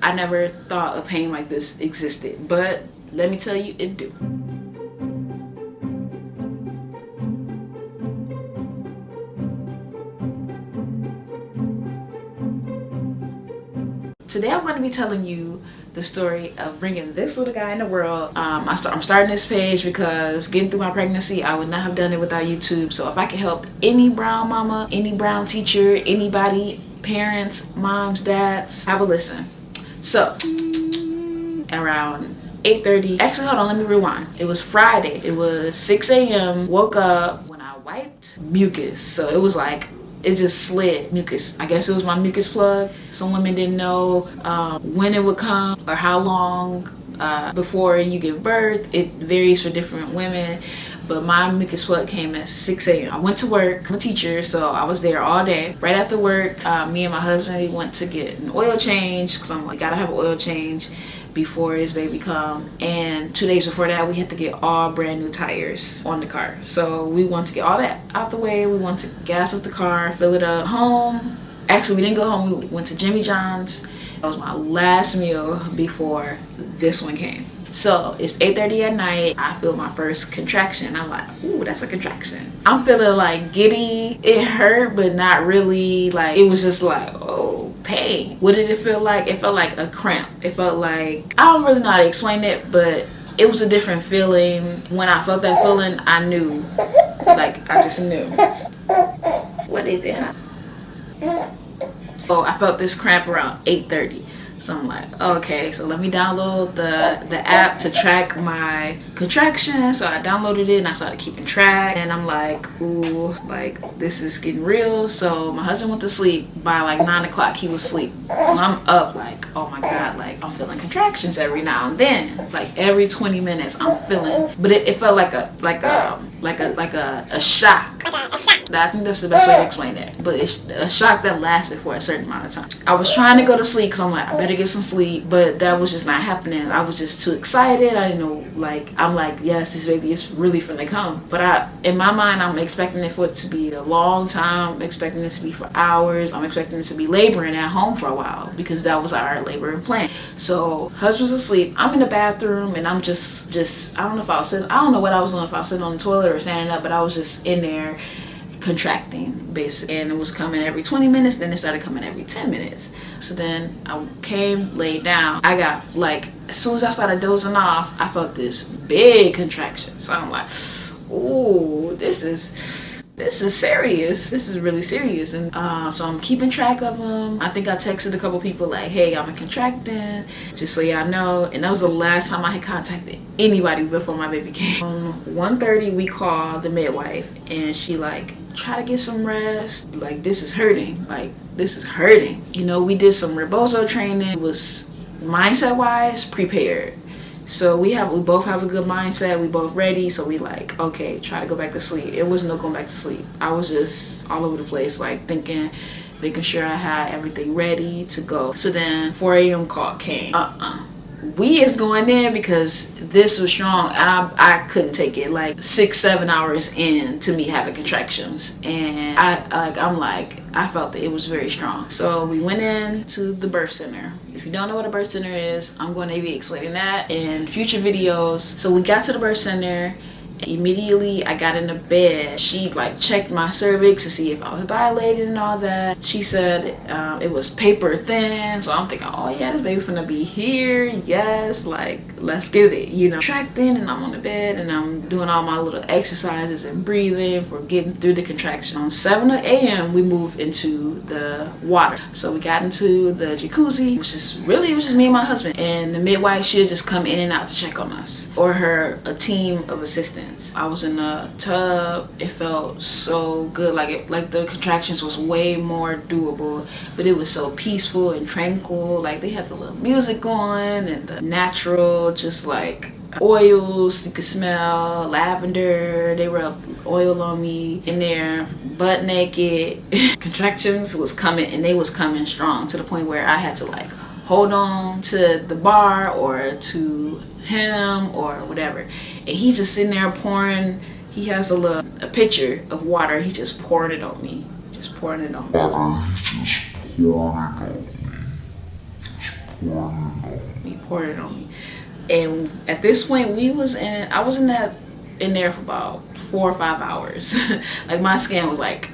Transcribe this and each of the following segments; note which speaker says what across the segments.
Speaker 1: I never thought a pain like this existed, but let me tell you, it do. Today I'm going to be telling you the story of bringing this little guy in the world. I'm starting this page because getting through my pregnancy, I would not have done it without YouTube. So if I can help any brown mama, any brown teacher, anybody, parents, moms, dads, have a listen. So around 8:30, actually hold on, let me rewind. It was Friday. It was 6 a.m. Woke up when I wiped mucus. So it was like, it just slid mucus. I guess it was my mucus plug. Some women didn't know when it would come or how long before you give birth. It varies for different women, but my mucus plug came at 6 a.m. I went to work. I'm a teacher, so I was there all day. Right after work, me and my husband, we went to get an oil change because I'm like, gotta have an oil change before this baby come. And 2 days before that, we had to get all brand new tires on the car. So we wanted to get all that out the way. We wanted to gas up the car, fill it up. Home, actually we didn't go home. We went to Jimmy John's. That was my last meal before this one came. So it's 8:30 at night. I feel my first contraction. I'm like, ooh, that's a contraction. I'm feeling like giddy. It hurt, but not really. Like, it was just like, oh, pain. What did it feel like? It felt like a cramp. It felt like, I don't really know how to explain it, but it was a different feeling. When I felt that feeling, I knew. Like, I just knew. What is it, huh? Oh, I felt this cramp around 8:30. So I'm like, okay, so let me download the app to track my contractions. So I downloaded it and I started keeping track. And I'm like, ooh, like this is getting real. So my husband went to sleep. By like 9 o'clock, he was asleep. So I'm up like, oh my God, like I'm feeling contractions every now and then. Like every 20 minutes I'm feeling, but it felt like a shock. I think that's the best way to explain it. But it's a shock that lasted for a certain amount of time. I was trying to go to sleep because I'm like, I better get some sleep, but that was just not happening. I was just too excited. I didn't know, like, I'm like, yes, this baby is really finna come. But in my mind, I'm expecting it for it to be a long time. I'm expecting it to be for hours. I'm expecting it to be laboring at home for a while because that was our laboring plan. So husband's asleep. I'm in the bathroom and I'm just I don't know if I was sitting, I don't know what I was doing, if I was sitting on the toilet or standing up, but I was just in there contracting basically, and it was coming every 20 minutes, then it started coming every 10 minutes. So then I came, laid down. I got like, as soon as I started dozing off, I felt this big contraction. So I'm like, ooh, this is serious. This is really serious. And so I'm keeping track of them. I think I texted a couple people like, hey, I'm contracting, just so y'all know. And that was the last time I had contacted anybody before my baby came. 1:30 we called the midwife and she like, try to get some rest. Like, this is hurting. Like, this is hurting. You know, we did some rebozo training. It was mindset wise prepared. So we both have a good mindset. We both ready. So we like, okay, try to go back to sleep. It wasn't no going back to sleep. I was just all over the place, like thinking, making sure I had everything ready to go. So then 4 a.m. call came. We is going in because this was strong and I couldn't take it. Like 6-7 hours in to me having contractions, and I felt that it was very strong. So we went in to the birth center. If you don't know what a birth center is, I'm going to be explaining that in future videos. So we got to the birth center. Immediately I got in the bed. She like checked my cervix to see if I was dilated and all that. She said it was paper thin. So I'm thinking, oh yeah, this baby finna be here. Yes, like let's get it, you know. Tracked in and I'm on the bed and I'm doing all my little exercises and breathing for getting through the contraction. On 7 a.m. we moved into the water. So we got into the jacuzzi. It was just me and my husband. And the midwife, she'd just come in and out to check on us, or a team of assistants. I was in a tub. It felt so good. Like the contractions was way more doable, but it was so peaceful and tranquil. Like they had the little music going and the natural, just like oils you could smell, lavender. They rubbed oil on me in there, butt naked. Contractions was coming, and they was coming strong to the point where I had to like hold on to the bar or to him or whatever, and he's just sitting there pouring. He has a pitcher of water. He just pouring it on me, just pouring it on me. He poured it on me. And at this point, I was in there for about 4 or 5 hours. Like my skin was like.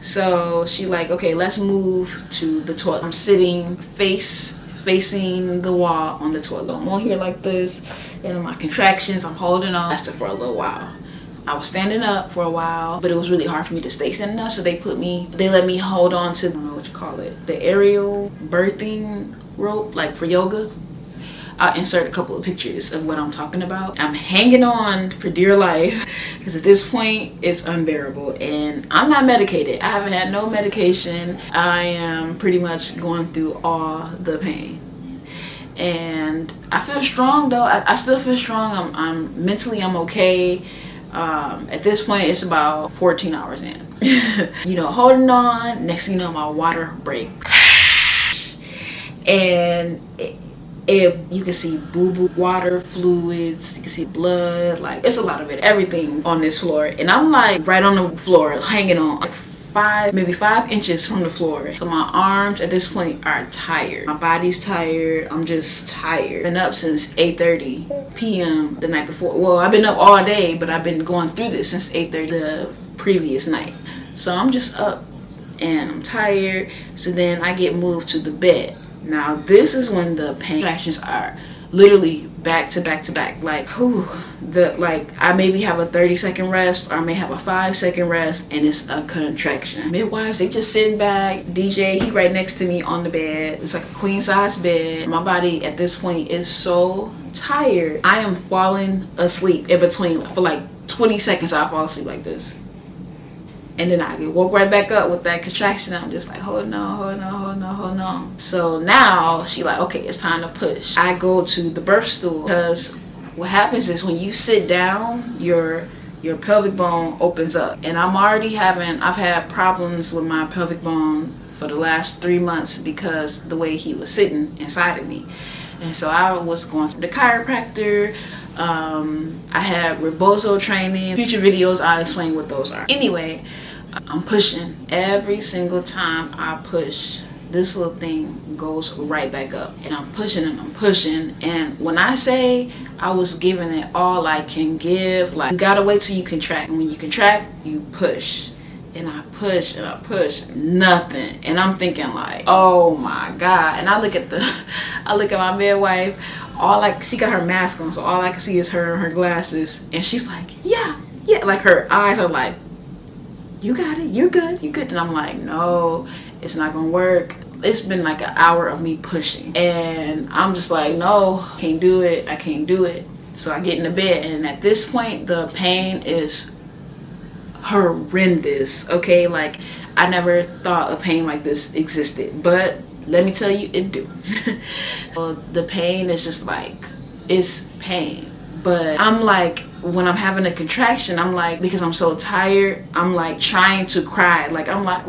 Speaker 1: So she like, okay, let's move to the toilet. I'm sitting facing the wall on the toilet. I'm on here like this, and my contractions, I'm holding on. Lasted for a little while. I was standing up for a while, but it was really hard for me to stay standing up. So they let me hold on to, I don't know what you call it, the aerial birthing rope, like for yoga. I'll insert a couple of pictures of what I'm talking about. I'm hanging on for dear life because at this point it's unbearable, and I'm not medicated. I haven't had no medication. I am pretty much going through all the pain, and I feel strong though. I still feel strong. I'm mentally, I'm okay. At this point it's about 14 hours in. Holding on. Next thing you know, my water breaks, and you can see boo-boo, water, fluids, you can see blood, like it's a lot of it, everything on this floor. And I'm like right on the floor, hanging on like maybe 5 inches from the floor. So my arms at this point are tired. My body's tired. I'm just tired. Been up since 8:30 p.m. the night before. Well, I've been up all day, but I've been going through this since 8:30 the previous night. So I'm just up and I'm tired. So then I get moved to the bed. Now this is when the pain contractions are literally back to back to back. Like, I maybe have a 30-second rest, or I may have a 5-second rest, and it's a contraction. Midwives, they just sitting back. DJ, he right next to me on the bed. It's like a queen size bed. My body at this point is so tired. I am falling asleep in between. For like 20 seconds, I fall asleep like this. And then I get woke right back up with that contraction. I'm just like, hold on. So now she like, okay, it's time to push. I go to the birth stool, because what happens is when you sit down, your pelvic bone opens up. And I've had problems with my pelvic bone for the last 3 months because the way he was sitting inside of me. And so I was going to the chiropractor. I had Rebozo training. Future videos, I'll explain what those are. Anyway, I'm pushing. Every single time I push, this little thing goes right back up. And I'm pushing and I'm pushing. And when I say I was giving it all I can give, like, you gotta wait till you contract. And when you contract, you push. And I push and I push, nothing. And I'm thinking like, oh my God. And I look at my midwife. She got her mask on, so all I can see is her and her glasses. And she's like, yeah. Like her eyes are like, you got it, you're good. And I'm like, no, it's not gonna work. It's been like an hour of me pushing. And I'm just like, no, I can't do it. So I get in the bed, and at this point, the pain is horrendous, okay? Like, I never thought a pain like this existed, but let me tell you, it do. So the pain is just like, it's pain. But I'm like, when I'm having a contraction, I'm like, because I'm so tired, I'm like trying to cry. Like, I'm like,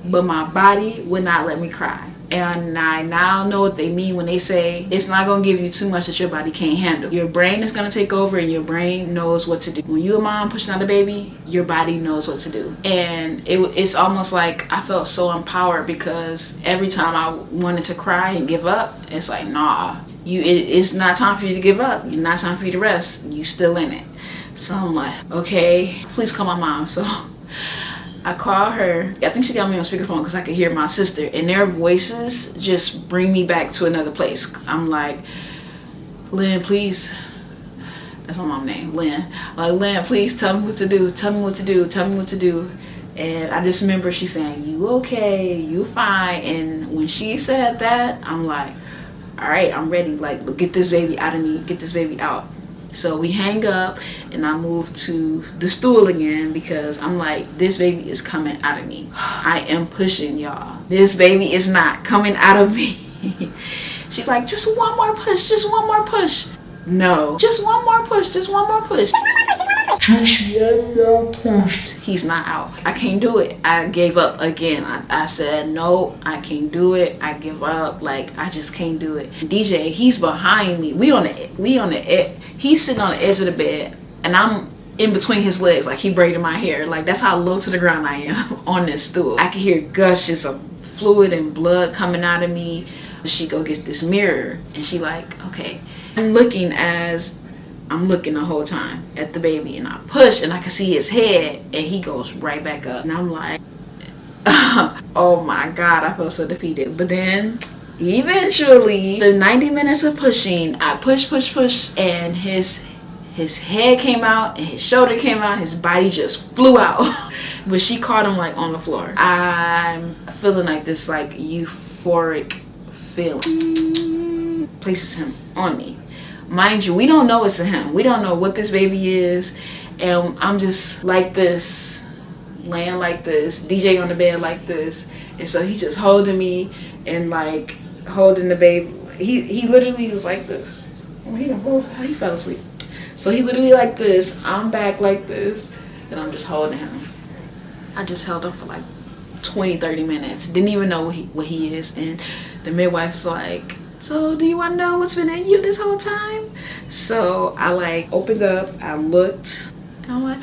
Speaker 1: but my body would not let me cry. And I now know what they mean when they say it's not going to give you too much that your body can't handle. Your brain is going to take over, and your brain knows what to do. When you're a mom pushing out a baby, your body knows what to do. And it's almost like I felt so empowered, because every time I wanted to cry and give up, it's like, nah, it's not time for you to give up. It's not time for you to rest. You still in it. So I'm like, okay, please call my mom. So I call her. I think she got me on speakerphone because I could hear my sister, and their voices just bring me back to another place. I'm like, Lynn, please. That's my mom's name, Lynn. Like, Lynn, please tell me what to do. Tell me what to do. And I just remember she saying, you okay, you fine. And when she said that, I'm like, all right, I'm ready. Like, get this baby out of me. Get this baby out. So we hang up, and I move to the stool again, because I'm like, this baby is coming out of me. I am pushing, y'all. This baby is not coming out of me. She's like, just one more push. No, just one more push. Just one more push. He's not out. I can't do it. I gave up again. I said, no, I can't do it. I give up. Like, I just can't do it. DJ, he's behind me. We on the edge. He's sitting on the edge of the bed, and I'm in between his legs, like he braided my hair. Like, that's how low to the ground I am on this stool. I can hear gushes of fluid and blood coming out of me. She go get this mirror and she like, okay, I'm looking the whole time at the baby, and I push and I can see his head and he goes right back up, and I'm like, oh my God, I felt so defeated. But then eventually, the 90 minutes of pushing, I push, and his head came out and his shoulder came out, his body just flew out. But she caught him like on the floor. I'm feeling like this like euphoric feeling places him on me. Mind you, we don't know it's a him. We don't know what this baby is. And I'm just like this, laying like this, DJ on the bed like this. And so he just holding me and like holding the baby. He literally was like this. Oh, he fell asleep. So he literally like this. I'm back like this. And I'm just holding him. I just held him for like 20-30 minutes. Didn't even know what he is. And the midwife was like, so do you want to know what's been in you this whole time? So I like opened up, I looked, and I'm like,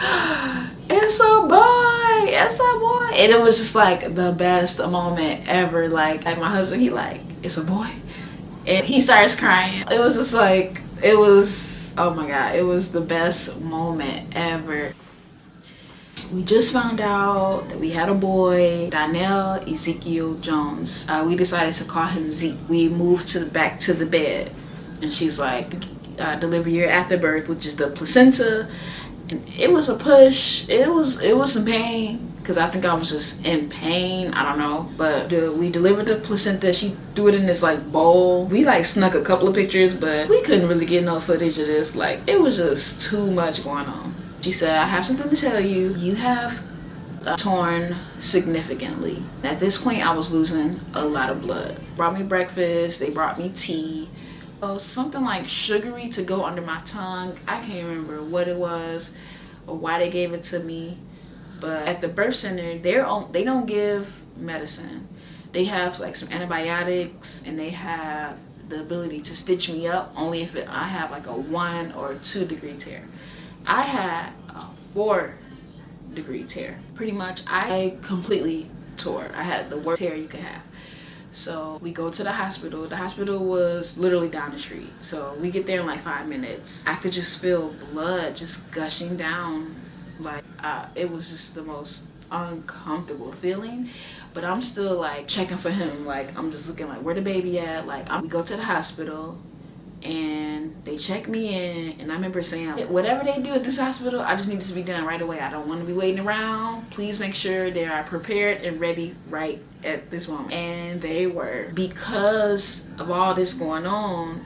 Speaker 1: it's a boy, and it was just like the best moment ever. Like my husband, he like, it's a boy, and he starts crying. It was just like, oh my God, it was the best moment ever. We just found out that we had a boy, Donnell Ezekiel Jones. We decided to call him Zeke. We moved back to the bed, and she's like, deliver year after birth, which is the placenta. And it was a push. It was some pain, because I think I was just in pain. I don't know. But we delivered the placenta. She threw it in this like bowl. We like snuck a couple of pictures, but we couldn't really get no footage of this. Like, it was just too much going on. She said, I have something to tell you. You have torn significantly. At this point, I was losing a lot of blood. Brought me breakfast. They brought me tea. Something like sugary to go under my tongue. I can't remember what it was or why they gave it to me. But at the birth center, they don't give medicine. They have like some antibiotics, and they have the ability to stitch me up only if I have like a 1 or 2 degree tear. I had a 4-degree tear. Pretty much, I completely tore. I had the worst tear you could have. So we go to the hospital. The hospital was literally down the street. So we get there in like 5 minutes. I could just feel blood just gushing down. Like, it was just the most uncomfortable feeling. But I'm still like checking for him. Like, I'm just looking like, where the baby at? Like, we go to the hospital. And they check me in, and I remember saying, whatever they do at this hospital, I just need this to be done right away. I don't want to be waiting around. Please make sure they are prepared and ready right at this moment. And they were. Because of all this going on,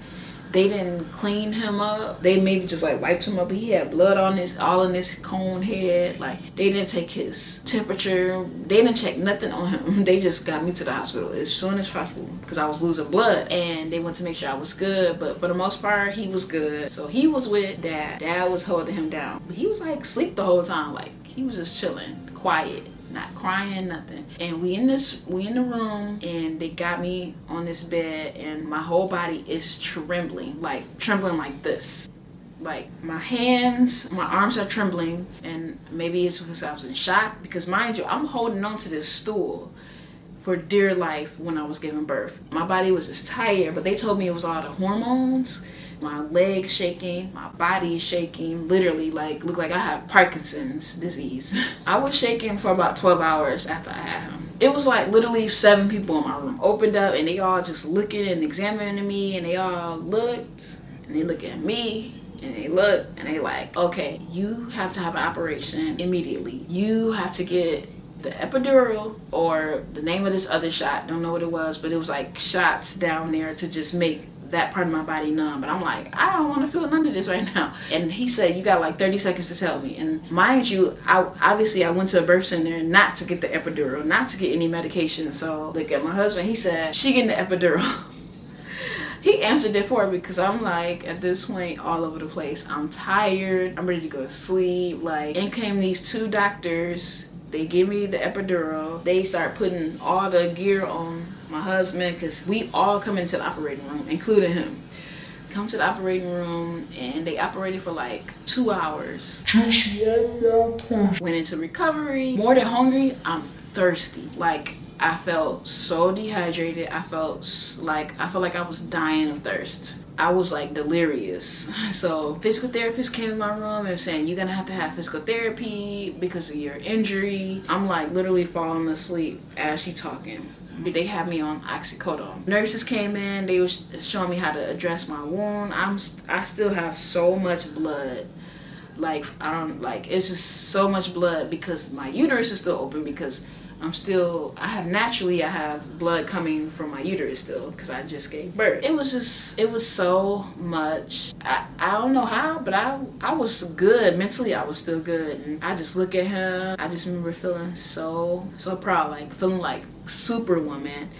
Speaker 1: they didn't clean him up. They maybe just like wiped him up. He had blood on all in his cone head. Like, they didn't take his temperature. They didn't check nothing on him. They just got me to the hospital as soon as possible because I was losing blood, and they wanted to make sure I was good. But for the most part, he was good. So he was with Dad. Dad was holding him down. But he was like asleep the whole time. Like, he was just chilling, quiet. Not crying, nothing. And we in the room, and they got me on this bed, and my whole body is trembling like this. Like, my hands, my arms are trembling, and maybe it's because I was in shock, because mind you, I'm holding on to this stool for dear life when I was giving birth. My body was just tired, but they told me it was all the hormones. My legs shaking, my body is shaking, literally look like I have Parkinson's disease. I was shaking for about 12 hours after I had him. It was like literally 7 people in my room opened up, and they all just looking and examining me, and they all looked, and they look at me, and they look, and they like, okay, you have to have an operation immediately. You have to get the epidural, or the name of this other shot, don't know what it was, but it was like shots down there to just make that part of my body numb. But I'm like, I don't want to feel none of this right now. And he said, you got like 30 seconds to tell me. And mind you, I went to a birth center not to get the epidural, not to get any medication. So look at my husband, he said, she getting the epidural. He answered it for me, because I'm like, at this point, all over the place. I'm tired, I'm ready to go to sleep. Like, in came these 2 doctors. They give me the epidural. They start putting all the gear on my husband, because we all come into the operating room, including him. Come to the operating room, and they operated for like 2 hours. Went into recovery. More than hungry, I'm thirsty. Like, I felt so dehydrated. I felt like I was dying of thirst. I was like delirious. So physical therapist came in my room and saying, you're gonna have to have physical therapy because of your injury. I'm like literally falling asleep as she talking. They had me on oxycodone. Nurses came in, they was showing me how to address my wound. I still have so much blood. Like, it's just so much blood because my uterus is still open because I have blood coming from my uterus still because I just gave birth. It was so much. I don't know how, but I was good. Mentally, I was still good. And I just look at him. I just remember feeling so proud, like feeling like Superwoman.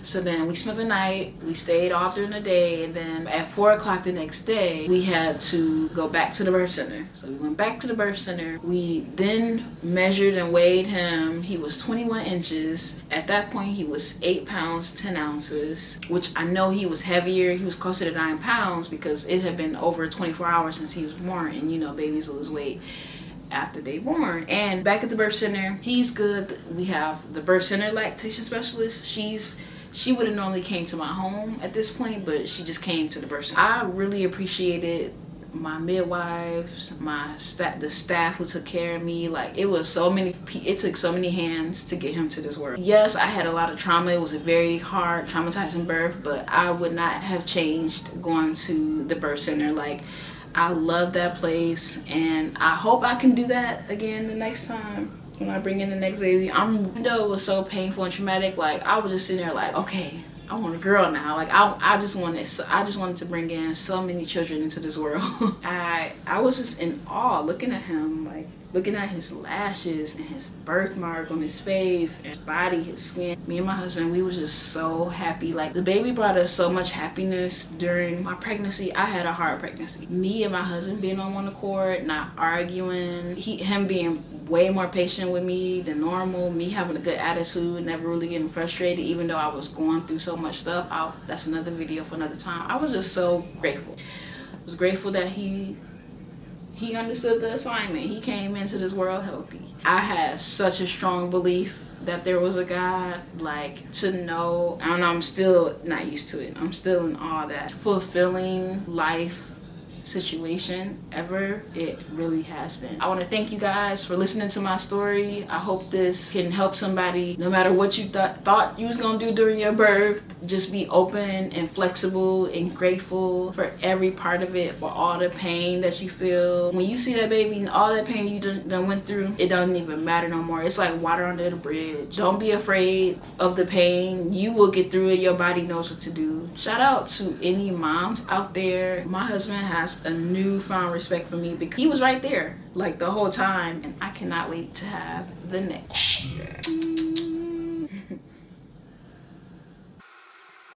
Speaker 1: So then we spent the night, we stayed all during the day, and then at 4 o'clock the next day, we had to go back to the birth center. So we went back to the birth center. We then measured and weighed him. He was 21 inches. At that point, he was 8 pounds, 10 ounces, which I know he was heavier. He was closer to 9 pounds because it had been over 24 hours since he was born, and you know, babies lose weight after they born. And back at the birth center, he's good. We have the birth center lactation specialist. She would have normally came to my home at this point, but she just came to the birth center. I really appreciated my midwives, the staff who took care of me. Like, it took so many hands to get him to this world. Yes, I had a lot of trauma. It was a very hard, traumatizing birth, but I would not have changed going to the birth center. Like, I love that place, and I hope I can do that again the next time when I bring in the next baby. Even though it was so painful and traumatic, like, I was just sitting there like, okay, I want a girl now. Like, I just wanted to bring in so many children into this world. I was just in awe looking at him, like looking at his lashes and his birthmark on his face and his body, his skin. Me and my husband, we was just so happy. Like, the baby brought us so much happiness during my pregnancy. I had a hard pregnancy. Me and my husband being on one accord, not arguing. Him being way more patient with me than normal. Me having a good attitude, never really getting frustrated, even though I was going through so much stuff. That's another video for another time. I was just so grateful. I was grateful that he understood the assignment. He came into this world healthy. I had such a strong belief that there was a God, like, to know, and I'm still not used to it. I'm still in awe that fulfilling life situation ever it really has been. I want to thank you guys for listening to my story. I hope this can help somebody. No matter what you thought you was gonna do during your birth, just be open and flexible and grateful for every part of it, for all the pain that you feel. When you see that baby and all that pain you done went through, it doesn't even matter no more. It's like water under the bridge. Don't be afraid of the pain. You will get through it. Your body knows what to do. Shout out to any moms out there. My husband has a newfound respect for me because he was right there like the whole time, and I cannot wait to have the next.